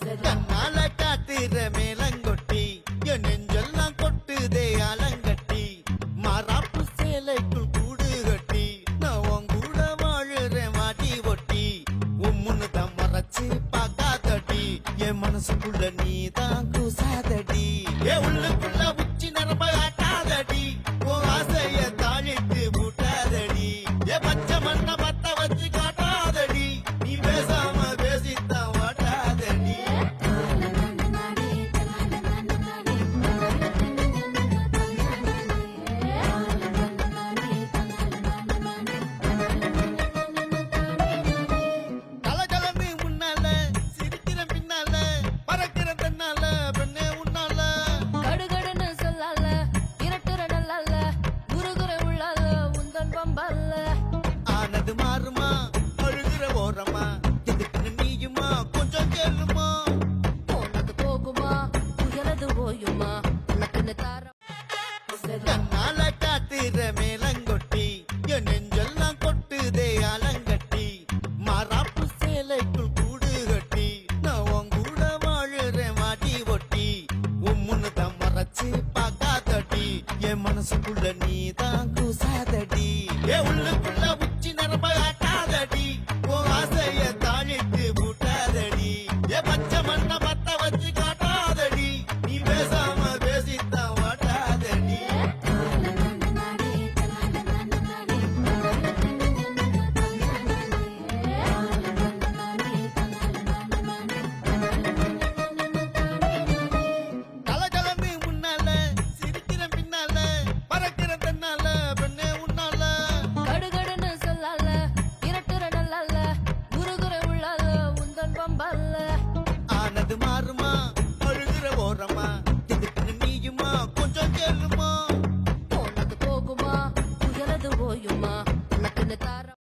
கண்ணால காத்துற மேலங்கொட்டி என் நெஞ்செல்லாம் கொட்டுதே அலங்கட்டி மாறாப்பு சேலைக்குள் கூடு கட்டி நான் உன் கூட வாழுறேன் மாட்டி ஒட்டி உம்முன்னு தான் மறைச்சு பார்க்காதடி என் மனசுக்குள்ள நீ தான் கூசாதடி என் உள்ளுக்குள்ள உச்சி நரம்ப ஆட்டாதடி உன் ஆசைய தாழிட்டு பூட்டாதடி என் பச்சை மண்ண பத்த வச்சு காட்டாதடி நீ பேசாம பேசித்தான் வாட்டாதடி கலகலன்னு முன்னால சிரிக்கிற பின்னால பறக்கிற தன்னால பெண்ணே உன்னால கடுகடுன்னு சொல்லால இரட்டுற நல்லால முருகுற உள்ளால உந்தன் பம்பால ஆனது மாறுமா அழுகிற ஓரமா எதுக்குன்னு நீயுமா கொஞ்சம் கேளுமா போனது போகுமா புயலது ஓயுமா உனக்குன்னு தாரம் கண்ணால காத்துற மேலங்கொட்டி என் நெஞ்செல்லாம் கொட்டுதே அலங்கட்டி மாறாப்பு சேலைக்குள் கூடு கட்டி நான் உன் கூட வாழுறேன் மாட்டி ஒட்டி உம்முன்னு தான் மறைச்சு பார்க்காதடி என் மனசுக்குள்ள நீ தான் கூசாதடி என் உள்ளுக்குள்ள உச்சி நரம்ப ஆட்டாதடி உன் ஆசைய தாழிட்டு பூட்டாதடி என் பச்சை மண்ண பத்த வச்சு காட்டாதடி நீ பேசாம பேசித்தான் வாட்டாதடி கலகலன்னு முன்னால சிரிக்கிற பின்னால பறக்கிற தன்னால பெண்ணே உன்னால கடுகடுன்னு சொல்லால இரட்டுற நல்லால முருகுற உள்ளால உந்தன் பம்பால ஆனது மாறுமா